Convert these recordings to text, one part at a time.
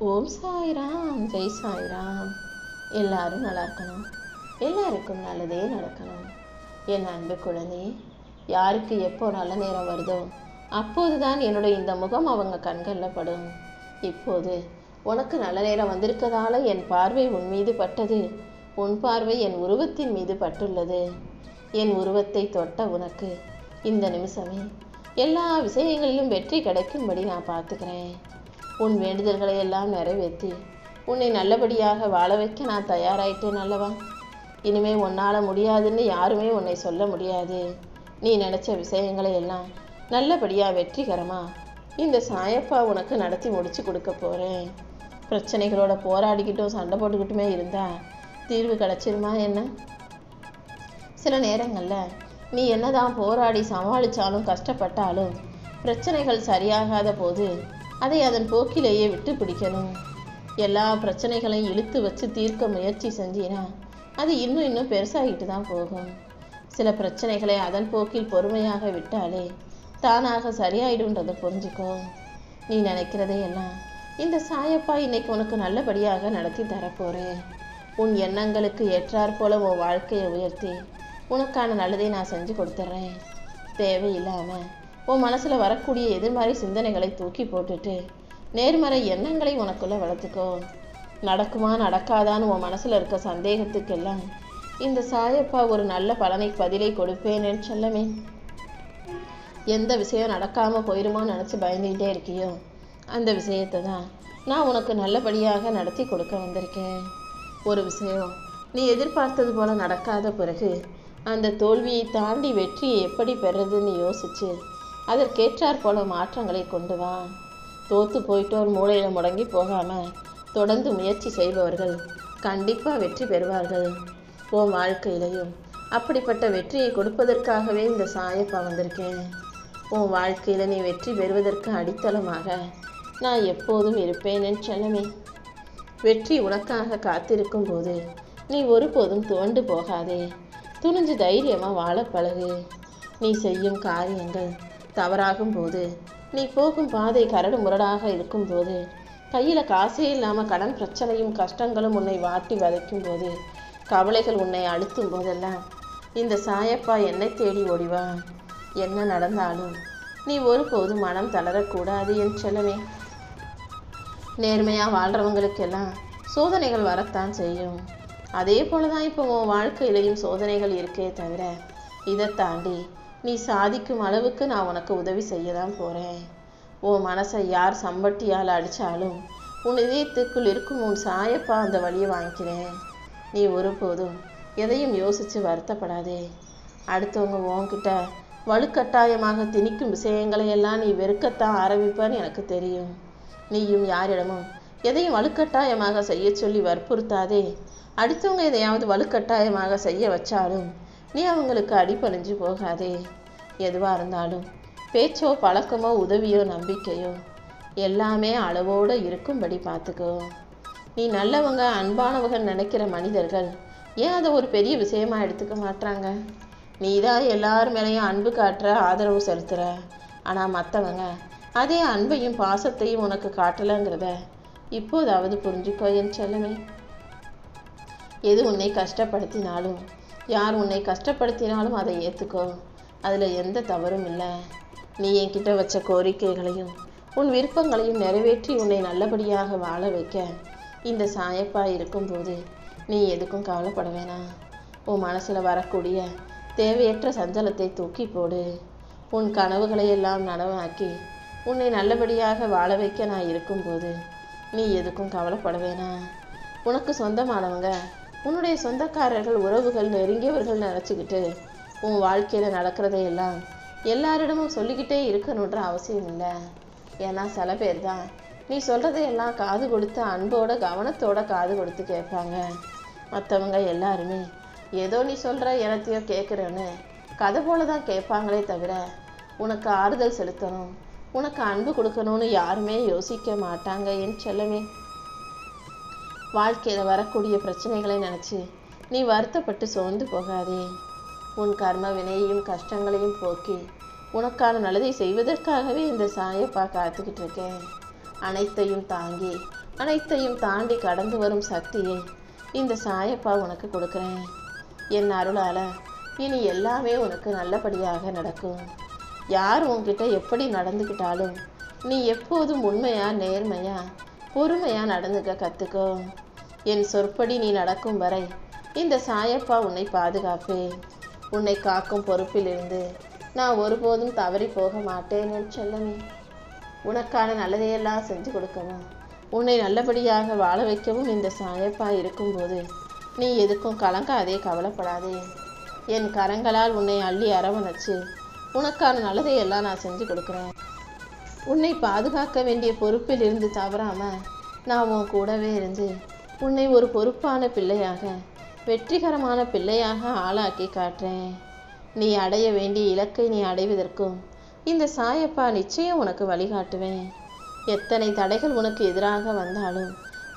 ஓம் சாய்ராம், ஜெய் சாய்ராம். எல்லாரும் நல்லா இருக்கணும், எல்லாருக்கும் நல்லதே நடக்கணும். என் அன்பு குழந்தை, யாருக்கு எப்போ நல்ல நேரம் வருதோ அப்போதுதான் என்னுடைய இந்த முகம் அவங்க கண்களில் படும். இப்போது உனக்கு நல்ல நேரம் வந்திருக்கதால என் பார்வை உன் மீது பட்டது, உன் பார்வை என் உருவத்தின் மீது பட்டுள்ளது. என் உருவத்தை தொட்ட உனக்கு இந்த நிமிஷமே எல்லா விஷயங்களிலும் வெற்றி கிடைக்கும்படி நான் பார்த்துக்கிறேன். உன் வேண்டுதல்களை எல்லாம் நிறைவேற்றி உன்னை நல்லபடியாக வாழ வைக்க நான் தயாராயிட்டேன் அல்லவா? இனிமே உன்னால் முடியாதுன்னு யாருமே உன்னை சொல்ல முடியாது. நீ நினச்ச விஷயங்களை எல்லாம் நல்லபடியாக வெற்றிகரமாக இந்த சாயப்பா உனக்கு நடத்தி முடிச்சு கொடுக்க போகிறேன். பிரச்சனைகளோட போராடிக்கிட்டும் சண்டை போட்டுக்கிட்டுமே இருந்தால் தீர்வு கிடச்சிருமா என்ன? சில நேரங்களில் நீ என்னதான் போராடி சமாளித்தாலும் கஷ்டப்பட்டாலும் பிரச்சனைகள் சரியாகாத போது அதை அதன் போக்கிலேயே விட்டு பிடிக்கணும். எல்லா பிரச்சனைகளையும் இழுத்து வச்சு தீர்க்க முயற்சி செஞ்சினா அது இன்னும் பெருசாகிட்டு தான் போகும். சில பிரச்சனைகளை அதன் போக்கில் பொறுமையாக விட்டாலே தானாக சரியாயிடுன்றதை புரிஞ்சுக்கோ. நீ நினைக்கிறதே எல்லாம் இந்த சாயப்பா இன்னைக்கு உனக்கு நல்லபடியாக நடத்தி தரப்போறேன். உன் எண்ணங்களுக்கு ஏற்றாற் போல உன் வாழ்க்கையை உயர்த்தி உனக்கான நல்லதை நான் செஞ்சு கொடுத்துட்றேன். தேவையில்லாமல் உன் மனசில் வரக்கூடிய எதிர்மறை சிந்தனைகளை தூக்கி போட்டுட்டு நேர்மறை எண்ணங்களை உனக்குள்ளே வளர்த்துக்கோ. நடக்குமா நடக்காதான்னு உன் மனசில் இருக்க சந்தேகத்துக்கெல்லாம் இந்த சாயப்பா ஒரு நல்ல பதிலை கொடுப்பேன்னு சொல்லமே. எந்த விஷயம் நடக்காமல் போயிடுமோன்னு நினச்சி பயந்துகிட்டே இருக்கியோ அந்த விஷயத்தை தான் நான் உனக்கு நல்லபடியாக நடத்தி கொடுக்க வந்திருக்கேன். ஒரு விஷயம் நீ எதிர்பார்த்தது போல் நடக்காத பிறகு அந்த தோல்வியை தாண்டி வெற்றியை எப்படி பெறுறதுன்னு யோசிச்சு அதற்கேற்றாற் போல மாற்றங்களை கொண்டு வா. தோற்று போயிட்டோர் மூளையில் முடங்கி போகாமல் தொடர்ந்து முயற்சி செய்பவர்கள் கண்டிப்பாக வெற்றி பெறுவார்கள். உன் வாழ்க்கையிலையும் அப்படிப்பட்ட வெற்றியை கொடுப்பதற்காகவே இந்த சாயப்பா வந்திருக்கேன். உன் வாழ்க்கையில் நீ வெற்றி பெறுவதற்கு அடித்தளமாக நான் எப்போதும் இருப்பேன்னு சொல்லமே. வெற்றி உனக்காக காத்திருக்கும் போது நீ ஒருபோதும் துவண்டு போகாதே. துணிஞ்சு தைரியமாக வாழ பழகு. நீ செய்யும் காரியங்கள் தவறாகும் போது, நீ போகும் பாதை கரடு முரடாக இருக்கும்போது, கையில் காசே இல்லாமல் கடன் பிரச்சனையும் கஷ்டங்களும் உன்னை வாட்டி வதைக்கும் போது, கவலைகள் உன்னை அழுத்தும் போதெல்லாம் இந்த சாயப்பா என்னை தேடி ஓடிவா. என்ன நடந்தாலும் நீ ஒருபோதும் மனம் தளரக்கூடாது என் செல்லமே. நேர்மையாக வாழ்கிறவங்களுக்கெல்லாம் சோதனைகள் வரத்தான் செய்யும். அதே போல தான் இப்போ உன் வாழ்க்கையிலையும் சோதனைகள் இருக்கே தவிர இதை தாண்டி நீ சாதிக்கும் அளவுக்கு நான் உனக்கு உதவி செய்ய தான் போகிறேன். உன் மனசை யார் சம்பட்டியால் அடித்தாலும் உன் இதயத்துக்குள் இருக்கும் உன் சாயப்பா அந்த வழியை வாங்கிக்கிறேன். நீ ஒருபோதும் எதையும் யோசித்து வருத்தப்படாதே. அடுத்தவங்க உன்கிட்ட வலுக்கட்டாயமாக திணிக்கும் விஷயங்களை எல்லாம் நீ வெறுக்கத்தான் ஆரம்பிப்பான்னு எனக்கு தெரியும். நீயும் யாரிடமும் எதையும் வலுக்கட்டாயமாக செய்ய சொல்லி வற்புறுத்தாதே. அடுத்தவங்க எதையாவது வலுக்கட்டாயமாக செய்ய வச்சாலும் நீ அவங்களுக்கு அடிபணிஞ்சு போகாதே. எதுவாக இருந்தாலும் பேச்சோ பழக்கமோ உதவியோ நம்பிக்கையோ எல்லாமே அளவோடு இருக்கும்படி பார்த்துக்கோ. நீ நல்லவங்க அன்பானவங்க நினைக்கிற மனிதர்கள் ஏன் அதை ஒரு பெரிய விஷயமா எடுத்துக்க மாட்டாங்க? நீ தான் எல்லார் மேலேயும் அன்பு காட்டுற, ஆதரவு செலுத்துகிற. ஆனால் மற்றவங்க அதே அன்பையும் பாசத்தையும் உனக்கு காட்டலைங்கிறத இப்போதாவது புரிஞ்சுக்கோ என் செல்லமே. எது உன்னை கஷ்டப்படுத்தினாலும், யார் உன்னை கஷ்டப்படுத்தினாலும் அதை ஏற்றுக்கோ. அதில் எந்த தவறும் இல்லை. நீ என்கிட்ட வச்ச கோரிக்கைகளையும் உன் விருப்பங்களையும் நிறைவேற்றி உன்னை நல்லபடியாக வாழ வைக்க இந்த சாயப்பா இருக்கும்போது நீ எதுக்கும் கவலைப்பட வேணாம். உன் மனசில் வரக்கூடிய தேவையற்ற சஞ்சலத்தை தூக்கி போடு. உன் கனவுகளை எல்லாம் நனவாக்கி உன்னை நல்லபடியாக வாழ வைக்க நான் இருக்கும்போது நீ எதுக்கும் கவலைப்பட வேணாம். உனக்கு சொந்தமானவங்க, உன்னுடைய சொந்தக்காரர்கள், உறவுகள், நெருங்கியவர்கள் நினச்சிக்கிட்டு உன் வாழ்க்கையில் நடக்கிறதையெல்லாம் எல்லாரிடமும் சொல்லிக்கிட்டே இருக்கணுன்ற அவசியம் இல்லை. ஏன்னா சில பேர் தான் நீ சொல்கிறதையெல்லாம் காது கொடுத்து அன்போட கவனத்தோட காது கொடுத்து கேட்பாங்க. மற்றவங்க எல்லாருமே ஏதோ நீ சொல்கிற எனத்தையோ கேட்குறேன்னு கதை போல தான் கேட்பாங்களே தவிர உனக்கு ஆறுதல் செலுத்தணும், உனக்கு அன்பு கொடுக்கணும்னு யாருமே யோசிக்க மாட்டாங்க என் செல்லமே. வாழ்க்கையில் வரக்கூடிய பிரச்சனைகளை நினச்சி நீ வருத்தப்பட்டு சோர்ந்து போகாதே. உன் கர்ம வினையையும் கஷ்டங்களையும் போக்கி உனக்கான நல்லதை செய்வதற்காகவே இந்த சாயப்பா காத்துக்கிட்டு இருக்கேன். அனைத்தையும் தாங்கி அனைத்தையும் தாண்டி கடந்து வரும் சக்தியை இந்த சாயப்பா உனக்கு கொடுக்குறேன். என் அருளால் இனி எல்லாமே உனக்கு நல்லபடியாக நடக்கும். யார் உன்கிட்ட எப்படி நடந்துக்கிட்டாலும் நீ எப்போதும் உண்மையா நேர்மையா பொறுமையா நடந்துக்க கற்றுக்கோ. என் சொற்படி நீ நடக்கும் வரை இந்த சாயப்பா உன்னை பாதுகாப்பேன். உன்னை காக்கும் பொறுப்பிலிருந்து நான் ஒருபோதும் தவறி போக மாட்டேன் என் செல்லமே. உனக்கான நல்லதையெல்லாம் செஞ்சு கொடுக்கவும் உன்னை நல்லபடியாக வாழ வைக்கவும் இந்த சாயப்பா இருக்கும்போது நீ எதுக்கும் கலங்காதே, கவலைப்படாதே. என் கரங்களால் உன்னை அள்ளி அரவணைச்சு உனக்கான நல்லதையெல்லாம் நான் செஞ்சு கொடுக்குறேன். உன்னை பாதுகாக்க வேண்டிய பொறுப்பில் இருந்து தவறாம நான் உன் கூடவே இருந்து உன்னை ஒரு பொறுப்பான பிள்ளையாக வெற்றிகரமான பிள்ளையாக ஆளாக்கி காட்டுறேன். நீ அடைய வேண்டிய இலக்கை நீ அடைவதற்கும் இந்த சாயப்பா நிச்சயம் உனக்கு வழிகாட்டுவேன். எத்தனை தடைகள் உனக்கு எதிராக வந்தாலும்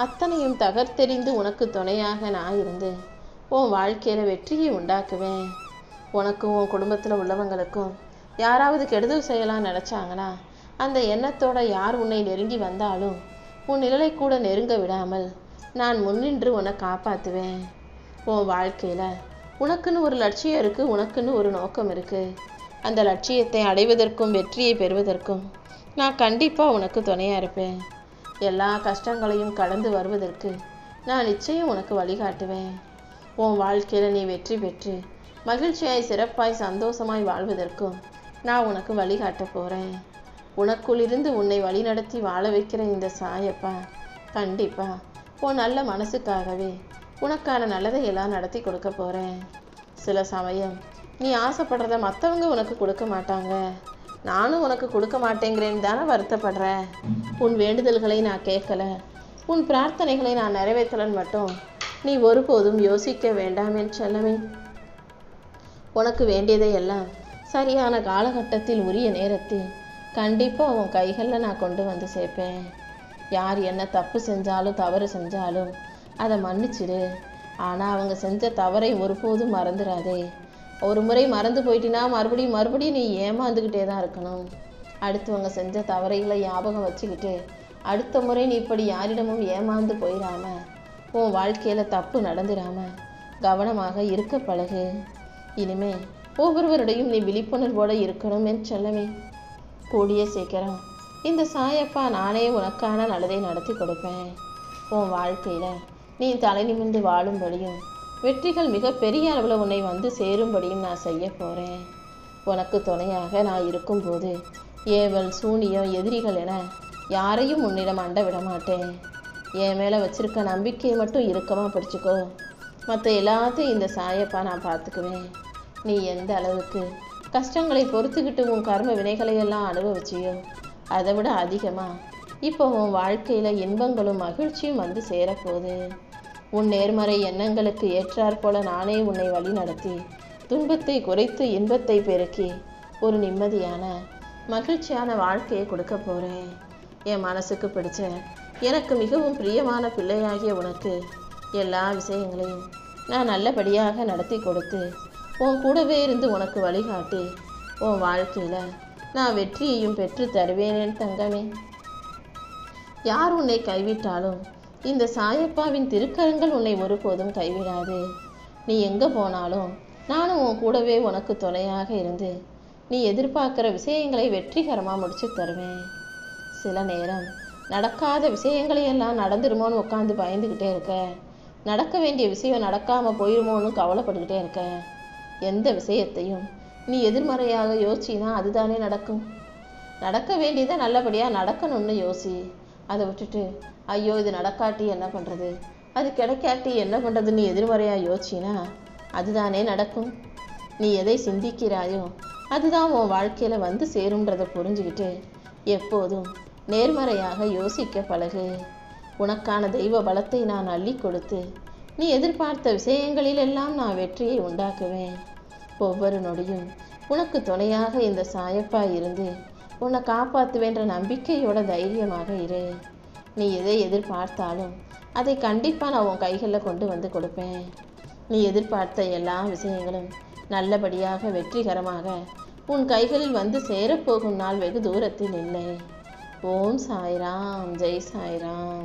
அத்தனையும் தகர்த்தெறிந்து உனக்கு துணையாக நான் இருந்து உன் வாழ்க்கையில் வெற்றியை உண்டாக்குவேன். உனக்கும் உன் குடும்பத்தில் உள்ளவங்களுக்கும் யாராவது கெடுதல் செய்யலாம் நினச்சாங்கன்னா அந்த எண்ணத்தோட யார் உன்னை நெருங்கி வந்தாலும் உன் நிழலை கூட நெருங்க விடாமல் நான் முன்னின்று உன்னை காப்பாற்றுவேன். உன் வாழ்க்கையில் உனக்குன்னு ஒரு லட்சியம் இருக்குது, உனக்குன்னு ஒரு நோக்கம் இருக்குது. அந்த லட்சியத்தை அடைவதற்கும் வெற்றியை பெறுவதற்கும் நான் கண்டிப்பாக உனக்கு துணையாக இருப்பேன். எல்லா கஷ்டங்களையும் கடந்து வருவதற்கு நான் நிச்சயம் உனக்கு வழிகாட்டுவேன். உன் வாழ்க்கையில் நீ வெற்றி பெற்று மகிழ்ச்சியாய் சிறப்பாய் சந்தோஷமாய் வாழ்வதற்கும் நான் உனக்கு வழிகாட்ட போகிறேன். உனக்குள்ளிருந்து உன்னை வழிநடத்தி வாழ வைக்கிற இந்த சாயப்பா கண்டிப்பாக உன் நல்ல மனசுக்காகவே உனக்கான நல்லதையெல்லாம் நடத்தி கொடுக்க போகிறேன். சில சமயம் நீ ஆசைப்படுறத மற்றவங்க உனக்கு கொடுக்க மாட்டாங்க, நானும் உனக்கு கொடுக்க மாட்டேங்கிறேன்னு தானே வருத்தப்படுற. உன் வேண்டுதல்களை நான் கேட்கல, உன் பிரார்த்தனைகளை நான் நிறைவேற்றலன்னு மட்டும் நீ ஒருபோதும் யோசிக்க வேண்டாம் என் செல்லமே. உனக்கு வேண்டியதை எல்லாம் சரியான காலகட்டத்தில் உரிய நேரத்தில் கண்டிப்பாக உன் கைகளில் நான் கொண்டு வந்து சேர்ப்பேன். யார் என்ன தப்பு செஞ்சாலும் தவறு செஞ்சாலும் அதை மன்னிச்சிடு. ஆனால் அவங்க செஞ்ச தவறை ஒருபோதும் மறந்துடாதே. ஒரு முறை மறந்து போயிட்டினா மறுபடியும் நீ ஏமாந்துக்கிட்டே தான் இருக்கணும். அடுத்தவங்க செஞ்ச தவறைகளை ஞாபகம் வச்சுக்கிட்டு அடுத்த முறை நீ இப்படி யாரிடமும் ஏமாந்து போயிடாம உன் வாழ்க்கையில் தப்பு நடந்துடாம கவனமாக இருக்க பழகு. இனிமே ஒவ்வொருவருடையும் நீ விழிப்புணர்வோடு இருக்கணும் என் செல்லமே. கூடிய சீக்கிரம் இந்த சாயப்பா நானே உனக்கான நல்லதை நடத்தி கொடுப்பேன். உன் வாழ்க்கையில் நீ தலை நிமிர்ந்து வாழும்படியும் வெற்றிகள் மிக பெரிய அளவில் உன்னை வந்து சேரும்படியும் நான் செய்ய போகிறேன். உனக்கு துணையாக நான் இருக்கும்போது ஏவல் சூனியம் எதிரிகள் என யாரையும் உன்னிடம் அண்ட விட மாட்டேன். என் மேலே வச்சிருக்க நம்பிக்கையை மட்டும் இறுக்கமாக பிடிச்சிக்கோ. மற்ற எல்லாத்தையும் இந்த சாயப்பா நான் பார்த்துக்குவேன். நீ எந்த அளவுக்கு கஷ்டங்களை பொறுத்துக்கிட்டு உன் கர்ம வினைகளையெல்லாம் அனுபவிச்சியோ அதை விட அதிகமாக இப்போ உன் வாழ்க்கையில் இன்பங்களும் மகிழ்ச்சியும் வந்து சேரப்போகுது. உன் நேர்மறை எண்ணங்களுக்கு ஏற்றாற் போல நானே உன்னை வழி நடத்தி துன்பத்தை குறைத்து இன்பத்தை பெருக்கி ஒரு நிம்மதியான மகிழ்ச்சியான வாழ்க்கையை கொடுக்க போகிறேன். என் மனசுக்கு பிடிச்ச எனக்கு மிகவும் பிரியமான பிள்ளையாகிய உனக்கு எல்லா விஷயங்களையும் நான் நல்லபடியாக நடத்தி கொடுத்து உன் கூடவே இருந்து உனக்கு வழிகாட்டி உன் வாழ்க்கையில் நான் வெற்றியையும் பெற்று தருவேனேன் தங்கமே. யார் உன்னை கைவிட்டாலும் இந்த சாயப்பாவின் திருக்கரங்கள் உன்னை ஒருபோதும் கைவிடாது. நீ எங்கே போனாலும் நானும் உன் கூடவே உனக்கு துணையாக இருந்து நீ எதிர்பார்க்குற விஷயங்களை வெற்றிகரமாக முடிச்சு தருவேன். சில நேரம் நடக்காத விஷயங்களையெல்லாம் நடந்துருமோன்னு உட்காந்து பயந்துக்கிட்டே இருக்க, நடக்க வேண்டிய விஷயம் நடக்காமல் போயிருமோன்னு கவலைப்பட்டுக்கிட்டே இருக்க. எந்த விஷயத்தையும் நீ எதிர்மறையாக யோசிச்சினா அதுதானே நடக்கும். நடக்க வேண்டியதை நல்லபடியாக நடக்கணும்னு யோசி. அதை விட்டுட்டு ஐயோ இது நடக்காட்டி என்ன பண்ணுறது, அது கிடைக்காட்டி என்ன பண்ணுறதுன்னு எதிர்மறையாக யோசிச்சினா அதுதானே நடக்கும். நீ எதை சிந்திக்கிறாயோ அதுதான் உன் வாழ்க்கையில் வந்து சேரும்ன்றதை புரிஞ்சுக்கிட்டு எப்போதும் நேர்மறையாக யோசிக்க பழகு. உனக்கான தெய்வ பலத்தை நான் அள்ளி கொடுத்து நீ எதிர்பார்த்த விஷயங்களிலெல்லாம் நான் வெற்றியை உண்டாக்குவேன். ஒவ்வொரு நொடியும் உனக்கு துணையாக இந்த சாயப்பா இருந்து உன்னை காப்பாற்றுவேன்ற நம்பிக்கையோட தைரியமாக இரு. நீ எதை எதிர்பார்த்தாலும் அதை கண்டிப்பாக நான் உன் கைகளில் கொண்டு வந்து கொடுப்பேன். நீ எதிர்பார்த்த எல்லா விஷயங்களும் நல்லபடியாக வெற்றிகரமாக உன் கைகளில் வந்து சேரப்போகும் நாள் வெகு தூரத்தில் இல்லை. ஓம் சாய்ராம். ஜெய் சாய்ராம்.